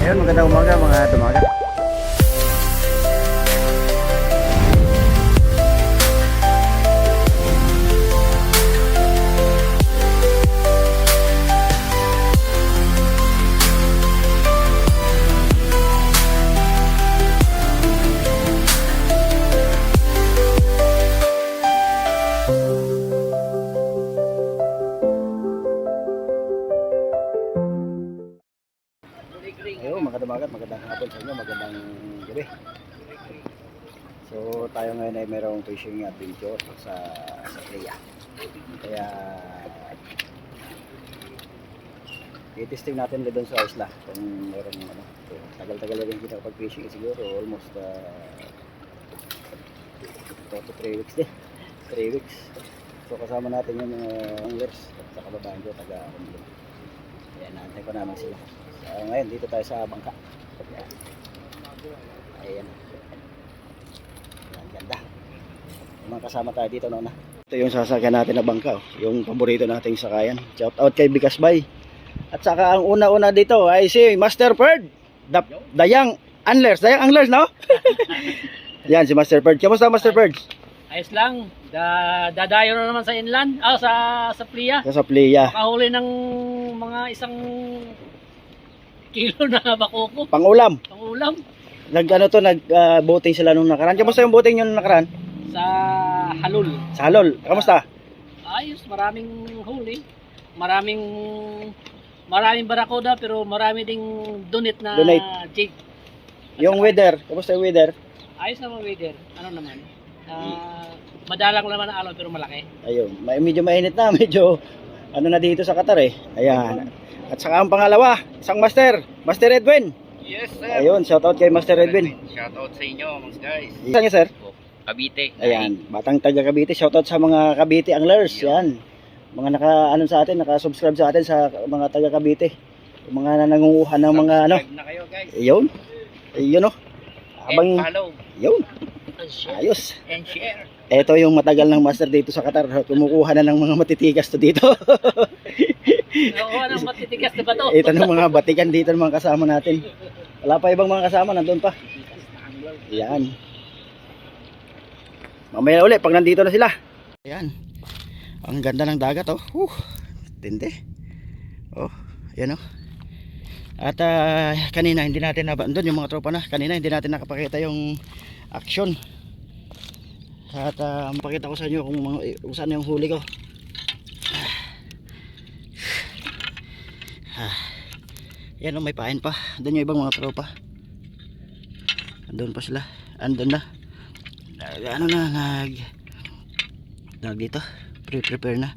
Ayun, magandang umaga mga tumagat. Ayun, mga tumagat, magandang hapon sa inyo, magandang gabi. So, tayo ngayon ay mayroong fishing adventure sa playa. Kaya i-testing natin doon sa isla kung mayroong ano. So, tagal-tagal na rin kita pag-fishing, siguro almost 2 to 3 weeks din. 3 weeks. So, kasama natin yung mga anglers at sa kababayan ko, taga-umulong. Kaya naantay ko naman sila. So, ngayon dito tayo sa bangka. Ayan. Ayan, ganda. Yung mga kasama tayo dito noon. Ito yung sasakyan natin na bangka. Yung paborito nating sakayan. Shout out kay Bikas Bay. At saka ang una-una dito ay si Master Bird. Dayang Anglers. Dayang Anglers, no? Yan si Master Bird. Kamusta Master Bird? Ayos lang. Dadayo na naman sa inland. Sa playa. Sa playa. Makahuli ng mga 1 kilo na bakoko. Pangulam. Pangulam. Nag-boating sila nung nakaraan. Kamusta yung boating nyo nung nakaraan? Sa Halol. Sa Halol. Kamusta? Ayos. Maraming huli. Maraming barakuda pero marami ding donate na jig. Yung weather. Kamusta yung weather? Ayos naman weather. Ano naman? Madalang naman ang alon pero malaki. Ayun. Medyo mainit na. Medyo ano na dito sa Qatar eh. Ayan. At saka ang pangalawa, isang Master Edwin. Yes, sir. Ayun, shout out kay Master Edwin. Shout out sa inyo, mga guys. Saan niya, sir? Cavite. Ayan, batang taga Cavite. Shout out sa mga Cavite anglers. Yan. Mga naka-subscribe sa atin sa mga taga Cavite. Yung mga nangunguha ng mga ano. Subscribe na kayo, guys. Ayun. Ayun oh. And follow. Ayun. And share. Ayos. And share. Ito yung matagal ng master dito sa Qatar. Kumukuha na ng mga matitigas to dito. Nakuha ng matitigas na bato. Ito ng mga batikan dito ng mga kasama natin. Wala pa ibang mga kasama, nandun pa. Ayan. Mamaya uli pag nandito na sila. Ayan. Ang ganda ng dagat oh. Tindi. Oh, ayan oh. At kanina hindi natin doon yung mga tropa na. Kanina hindi natin nakapakita yung action. At mapakita ko sa inyo kung saan yung huli ko. Yan o, may pain pa. Doon yung ibang mga tropa. Andun pa sila. Andun na. Ano na, dito. Prepare na.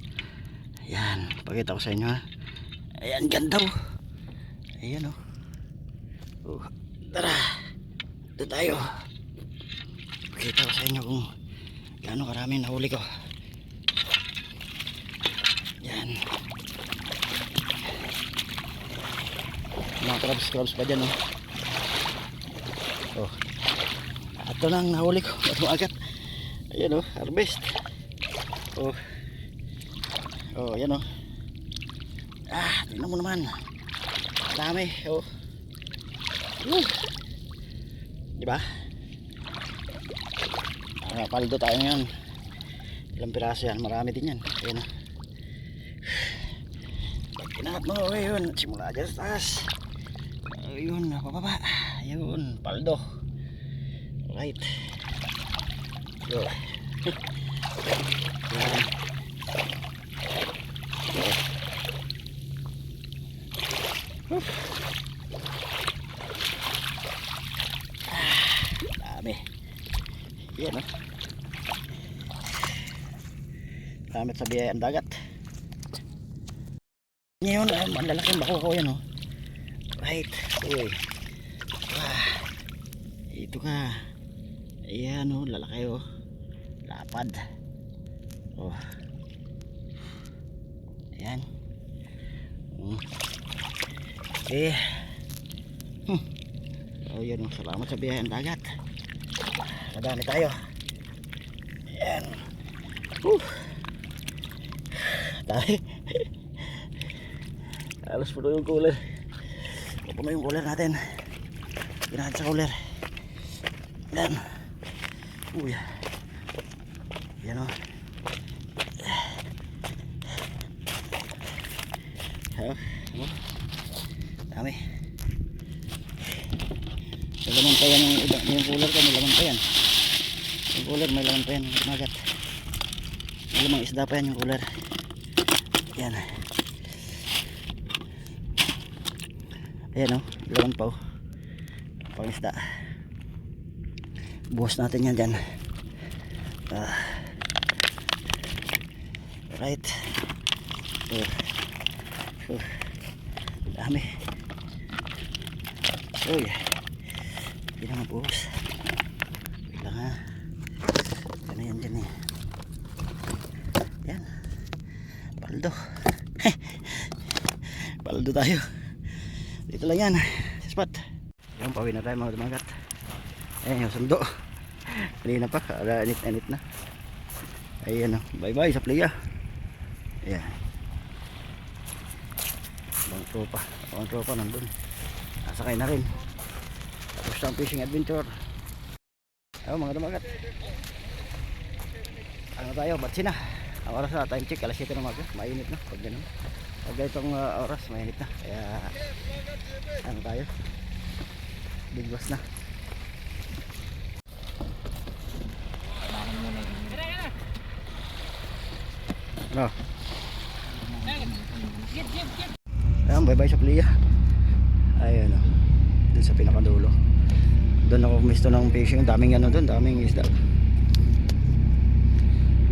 Ayan, pakita ko sa inyo ha. Ayan, ganda o. Ayan o. Tara. Doon tayo. Pakita ko sa inyo kung gaano karami nahuli ko. Yan. Mga crabs pa dyan oh. Ito lang nahuli ko. Ito agad. Ayan oh, harvest. Ayan oh. Tingnan mo naman. Dami oh. Diba? Paldo tayo ngayon. Ilang piraso yan, marami din yan. Ayan o. Pag kinahat mo, ayun, simula dyan sa taas. Ayun, pababa. Ayun, paldo. Alright. So. Ayan. Dami. Ayan o. Salamat sa biyayang dagat. Ngayon, ang lalaking bako yan o. Right. Ito ka. Ayan o, lalaki o. Lapad. Ayan. Okay. Ayan o, salamat sa biyayang dagat. Madami tayo. Ayan. Dami. Alas puno yung cooler. Puno yung cooler natin. Ginahan sa cooler. Yan. Uy. Yan o. Dami. May laman pa yan yung cooler ko, may laman pa yan. Yung cooler may laman pa yan, magat. May lamang isda pa yan yung cooler. Yan. Ayan o, laman pa o. Pang isda. Buhos natin yan dyan. Right. Dami. Uy. Hindi na mabuhos. Wait lang ha. Ano yan dyan eh. Yan. Paldo. Paldo tayo. Dito lang yan. Sa spot. Yan, pauwi na tayo mga dumagat. Ayan yung sundo. Kanina pa. Anit na. Ayan o. Bye bye sa playa. Ayan. Ibang tropa nandun. Nasakay na rin. Tapos na ang fishing adventure. Ayun mga dumagat. Ano tayo? Batsi na. Ang oras na time check. Alas 7 na umaga. Mainit na. Pag ganun. Pag ganitong oras mainit na. Kaya ano tayo? Bigwas na. Ano? Ayan, bye bye sa playa. Ayun o. Doon sa pinakadulo. Doon ako gumisto ng fishing. Daming ano doon, daming isda.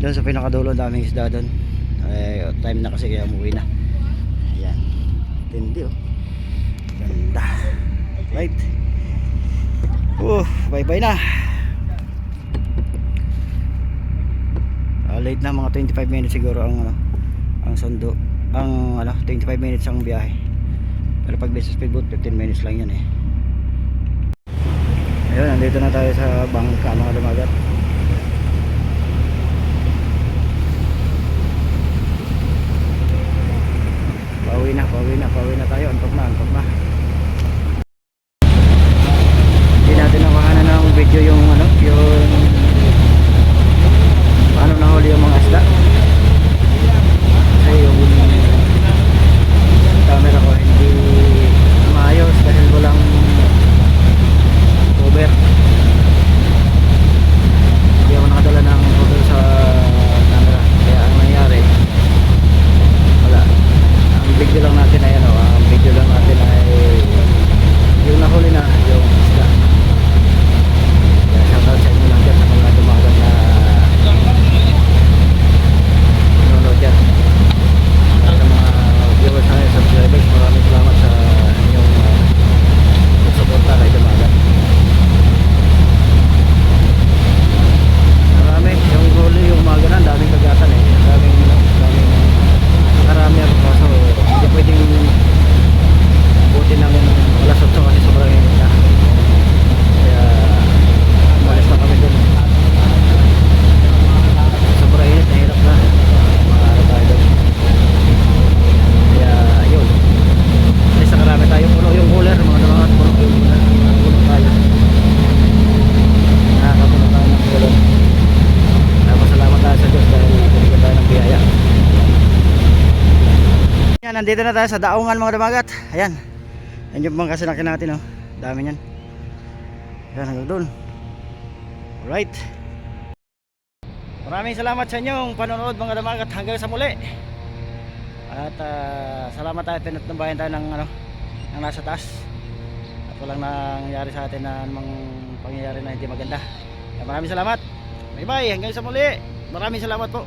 Doon sa pinakadulo, daming isda doon. Ay, time na kasi kaya umuwi na. Ayan. Tindi o. Ganda. Right. Bye bye na. Late na, mga 25 minutes siguro ang ano, ang sundo. Ang ano, 25 minutes ang biyahe. Pero pag business speedboat 15 minutes lang yan eh. Ayun, nandito na tayo sa bangka mga dumagat. Pauwi na tayo. Antok na. Hindi natin nakahanan ng video yung ano, yung paano nahuli yung mga isda. Kasi yung camera ko hindi maayos dahil walang cover. Hindi ako nakadala ng cover sa camera. Kaya ang nangyari, wala. Ang video lang natin ay ano, ang video lang natin ay yung nahuli na yung isda. Kaya shoutout sa inyo lang dyan sa mga dumagat na nanonood dyan. Sa mga viewers na subscribers, maraming salamat sa inyong suporta kay dumagat. Marami yung huli yung umaga na, daming kagatan eh. Daming nakarami ako kaso hindi pwedeng buti namin alas 8 kasi sobrang init na. Kaya umalis na kami dun. Sobrang init, nahirap na. Mga tayo dun. Kaya yun. Alis na karami tayo. Puno yung cooler mga naman. Puno yung cooler. Puno tayo. Nakakapuno tayo ng cooler. Salamat tayo sa Diyos dahil binigyan tayo ng biyaya. Yan, nandito na tayo sa daungan mga dumagat. Ayan. Yan yung bangka sinaki natin oh. Dami yan. Ayan, hanggang doon. Alright. Maraming salamat sa inyong panonood mga dumagat hanggang sa muli. At salamat tayo, pinatnubayan tayo ng ano, ng nasa taas. At walang nangyari sa atin na anumang pangyayari na hindi maganda. Kaya maraming salamat. Bye bye, hanggang sa muli. Maraming salamat po.